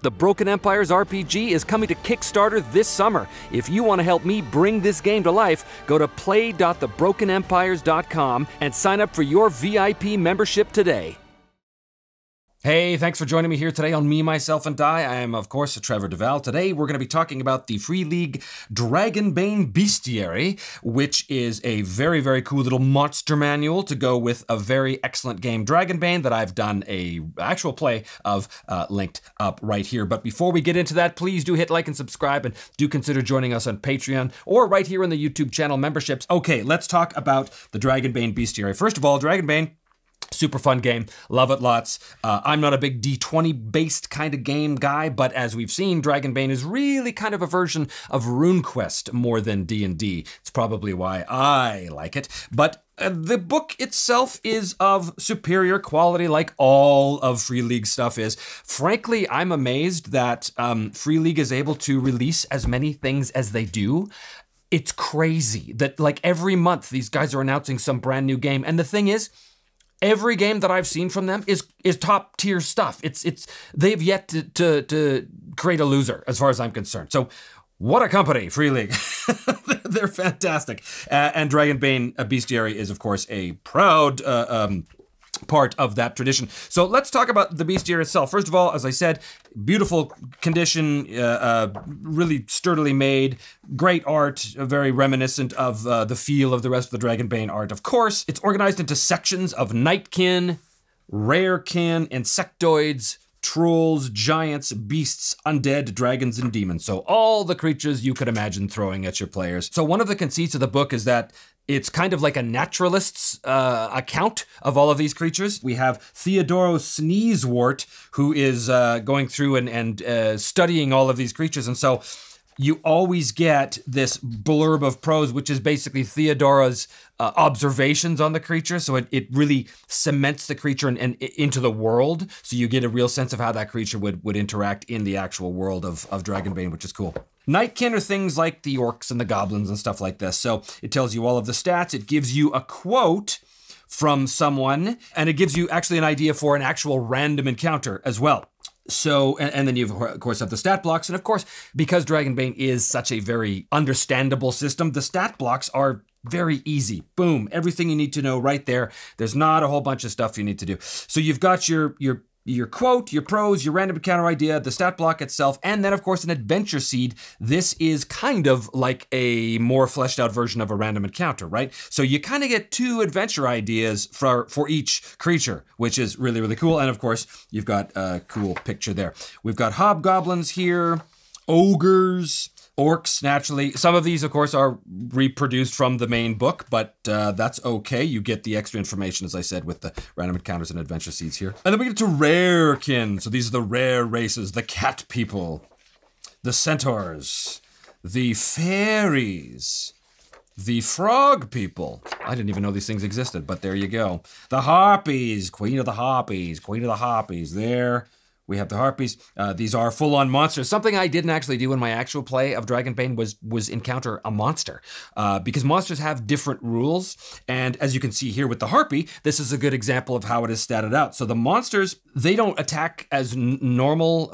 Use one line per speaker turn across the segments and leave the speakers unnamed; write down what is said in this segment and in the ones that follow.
The Broken Empires RPG is coming to Kickstarter this summer. If you want to help me bring this game to life, go to play.thebrokenempires.com and sign up for your VIP membership today. Hey, thanks for joining me here today on Me, Myself, and Die. I am, of course, Trevor Duval. Today, we're going to be talking about the Free League Dragonbane Bestiary, which is a very, very cool little monster manual to go with a very excellent game, Dragonbane, that I've done a actual play of linked up right here. But before we get into that, please do hit like and subscribe, and do consider joining us on Patreon or right here in the YouTube channel memberships. Okay, let's talk about the Dragonbane Bestiary. First of all, Dragonbane, super fun game, love it lots. I'm not a big D20 based kind of game guy, but as we've seen, Dragonbane is really kind of a version of RuneQuest more than D&D. It's probably why I like it. But the book itself is of superior quality, like all of Free League stuff is. Frankly, I'm amazed that Free League is able to release as many things as they do. It's crazy that like every month these guys are announcing some brand new game. And the thing is, every game that I've seen from them is top tier stuff. They've yet to create a loser as far as I'm concerned. So what a company, Free League. They're fantastic. And Dragonbane Bestiary is, of course, a proud part of that tradition. So let's talk about the bestiary itself. First of all, as I said, beautiful condition, really sturdily made, great art, very reminiscent of the feel of the rest of the Dragonbane art. Of course, it's organized into sections of Nightkin, Rarekin, Insectoids, Trolls, Giants, Beasts, Undead, Dragons, and Demons. So all the creatures you could imagine throwing at your players. So one of the conceits of the book is that it's kind of like a naturalist's account of all of these creatures. We have Theodoro Sneezewort, who is going through and studying all of these creatures. And so you always get this blurb of prose, which is basically Theodoro's observations on the creature. So it really cements the creature and into the world. So you get a real sense of how that creature would interact in the actual world of Dragonbane, which is cool. Nightkin are things like the orcs and the goblins and stuff like this. So it tells you all of the stats. It gives you a quote from someone, and it gives you actually an idea for an actual random encounter as well. So, and then you, of course, have the stat blocks. And of course, because Dragonbane is such a very understandable system, the stat blocks are very easy. Boom, everything you need to know right there. There's not a whole bunch of stuff you need to do. So you've got your quote, your prose, your random encounter idea, the stat block itself, and then of course an adventure seed. This is kind of like a more fleshed out version of a random encounter, right? So you kind of get two adventure ideas for each creature, which is really, really cool. And of course, you've got a cool picture there. We've got hobgoblins here, ogres, orcs, naturally. Some of these, of course, are reproduced from the main book, but that's okay. You get the extra information, as I said, with the random encounters and adventure seeds here. And then we get to rarekin. So these are the rare races, the cat people, the centaurs, the fairies, the frog people. I didn't even know these things existed, but there you go. The harpies, queen of the harpies, queen of the harpies. There we have the harpies. These are full-on monsters. Something I didn't actually do in my actual play of Dragonbane was encounter a monster, because monsters have different rules. And as you can see here with the harpy, this is a good example of how it is statted out. So the monsters, they don't attack as normal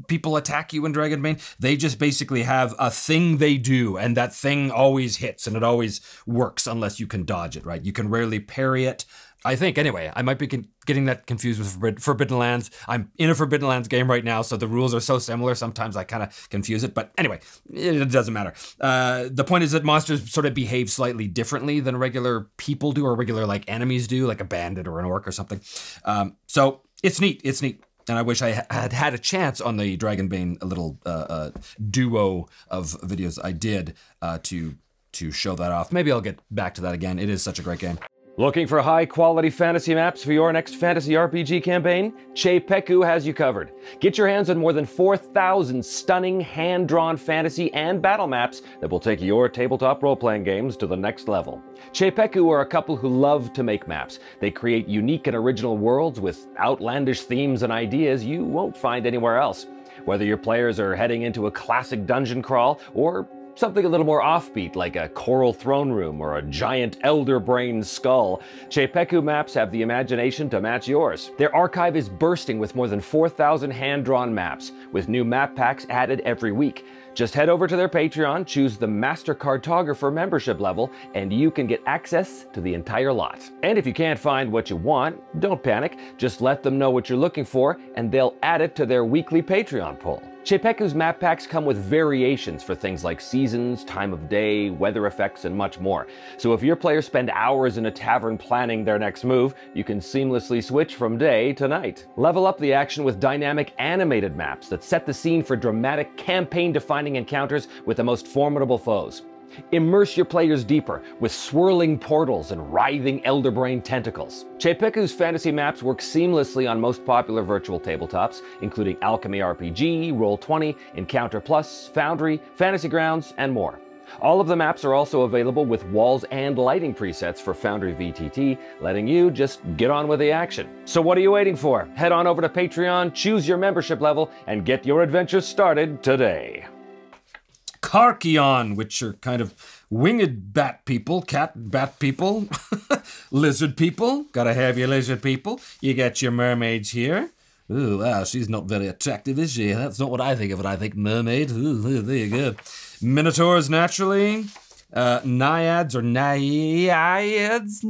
people attack you in Dragonbane. They just basically have a thing they do, and that thing always hits, and it always works unless you can dodge it, right? You can rarely parry it. I think, anyway. I might be getting that confused with Forbidden Lands. I'm in a Forbidden Lands game right now, so the rules are so similar, sometimes I kind of confuse it. But anyway, it doesn't matter. The point is that monsters sort of behave slightly differently than regular people do, or regular like enemies do, like a bandit or an orc or something. So it's neat, it's neat. And I wish I had a chance on the Dragonbane little duo of videos I did to show that off. Maybe I'll get back to that again. It is such a great game. Looking for high-quality fantasy maps for your next fantasy RPG campaign? Chepeku has you covered. Get your hands on more than 4,000 stunning, hand-drawn fantasy and battle maps that will take your tabletop role-playing games to the next level. Chepeku are a couple who love to make maps. They create unique and original worlds with outlandish themes and ideas you won't find anywhere else. Whether your players are heading into a classic dungeon crawl or
something a little more offbeat like a coral throne room or a giant elder brain skull, Chepeku maps have the imagination to match yours. Their archive is bursting with more than 4,000 hand-drawn maps, with new map packs added every week. Just head over to their Patreon, choose the Master Cartographer membership level, and you can get access to the entire lot. And if you can't find what you want, don't panic. Just let them know what you're looking for, and they'll add it to their weekly Patreon poll. Chepeku's map packs come with variations for things like seasons, time of day, weather effects, and much more. So if your players spend hours in a tavern planning their next move, you can seamlessly switch from day to night. Level up the action with dynamic animated maps that set the scene for dramatic, campaign-defining encounters with the most formidable foes. Immerse your players deeper with swirling portals and writhing elderbrain tentacles. Chepeku's fantasy maps work seamlessly on most popular virtual tabletops, including Alchemy RPG, Roll20, Encounter Plus, Foundry, Fantasy Grounds, and more. All of the maps are also available with walls and lighting presets for Foundry VTT, letting you just get on with the action. So what are you waiting for? Head on over to Patreon, choose your membership level, and get your adventure started today.
Karkion, which are kind of winged bat people, cat bat people, lizard people. Gotta have your lizard people. You got your mermaids here. Ooh, wow, she's not very attractive, is she? That's not what I think of when I think mermaid. Ooh, there you go. Minotaurs, naturally. Naiads or naiads.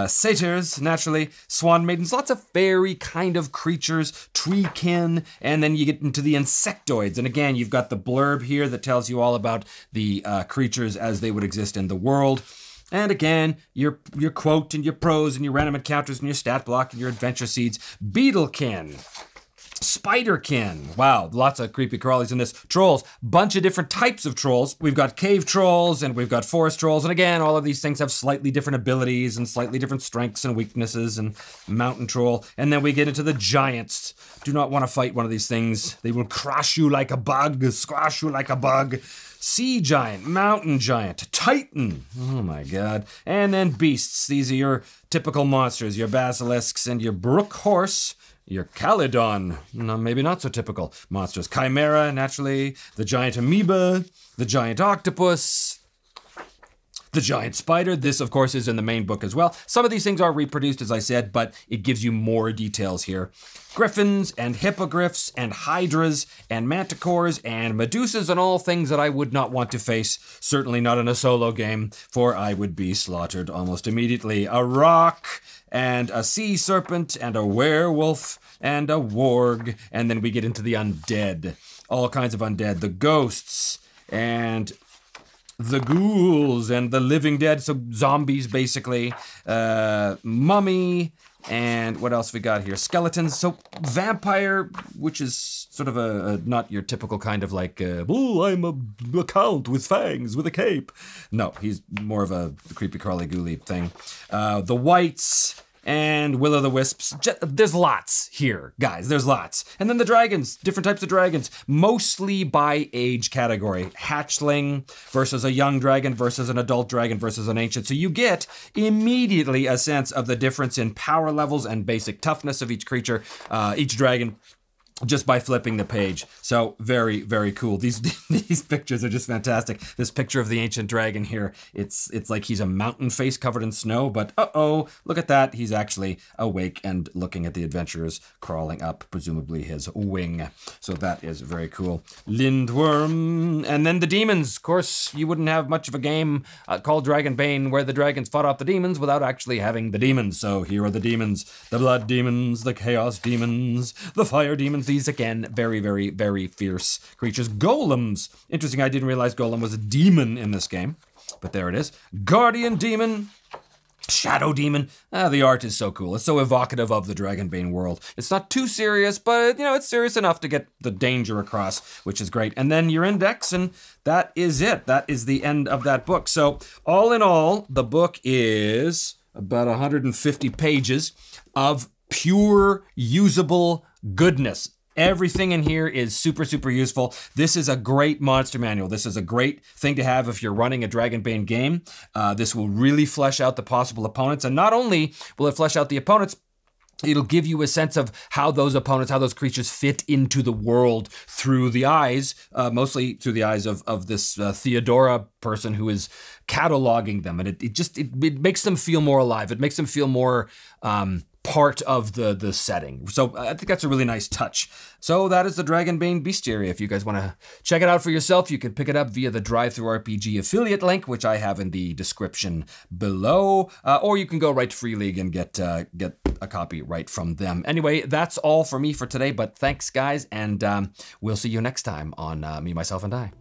Satyrs, naturally, swan maidens, lots of fairy kind of creatures, treekin, and then you get into the insectoids. And again, you've got the blurb here that tells you all about the creatures as they would exist in the world. And again, your quote and your prose and your random encounters and your stat block and your adventure seeds. Beetlekin. Spiderkin. Wow, lots of creepy crawlies in this. Trolls, bunch of different types of trolls. We've got cave trolls and we've got forest trolls. And again, all of these things have slightly different abilities and slightly different strengths and weaknesses, and mountain troll. And then we get into the giants. Do not want to fight one of these things. They will crush you like a bug, squash you like a bug. Sea giant, mountain giant, titan. Oh my God. And then beasts. These are your typical monsters, your basilisks and your brook horse. Your Calydon, no, maybe not so typical monsters. Chimera, naturally. The giant amoeba. The giant octopus. The giant spider. This, of course, is in the main book as well. Some of these things are reproduced, as I said, but it gives you more details here. Griffins and hippogriffs and hydras and manticores and medusas and all things that I would not want to face. Certainly not in a solo game, for I would be slaughtered almost immediately. A rock and a sea serpent and a werewolf and a warg. And then we get into the undead. All kinds of undead. The ghosts and the ghouls and the living dead, so zombies basically, mummy, and what else we got here? Skeletons, so vampire, which is sort of a not your typical kind of like, oh, I'm a count with fangs, with a cape. No, he's more of a creepy crawly ghouly thing. The wights, and will-o'-the-wisps. There's lots here, guys. There's lots. And then the dragons, different types of dragons, mostly by age category. Hatchling versus a young dragon versus an adult dragon versus an ancient. So you get immediately a sense of the difference in power levels and basic toughness of each creature, each dragon, just by flipping the page. So very, very cool. These pictures are just fantastic. This picture of the ancient dragon here, it's like he's a mountain face covered in snow, but uh-oh, look at that. He's actually awake and looking at the adventurers crawling up, presumably his wing. So that is very cool. Lindworm, and then the demons. Of course, you wouldn't have much of a game called Dragonbane where the dragons fought off the demons without actually having the demons. So here are the demons, the blood demons, the chaos demons, the fire demons. These, again, very, very, very fierce creatures. Golems. Interesting, I didn't realize Golem was a demon in this game, but there it is. Guardian demon. Shadow demon. The art is so cool. It's so evocative of the Dragonbane world. It's not too serious, but, you know, it's serious enough to get the danger across, which is great. And then your index, and that is it. That is the end of that book. So, all in all, the book is about 150 pages of pure, usable goodness. Everything in here is super, super useful. This is a great monster manual. This is a great thing to have if you're running a Dragonbane game. This will really flesh out the possible opponents. And not only will it flesh out the opponents, It'll give you a sense of how those opponents, how those creatures fit into the world through the eyes, mostly through the eyes of this Theodora person who is cataloging them. And it makes them feel more alive. It makes them feel more part of the setting. So I think that's a really nice touch. So that is the Dragonbane Bestiary. If you guys want to check it out for yourself, you can pick it up via the DriveThruRPG affiliate link, which I have in the description below, or you can go right to Free League and get a copy right from them. Anyway, that's all for me for today, but thanks guys, and we'll see you next time on Me, Myself, and I.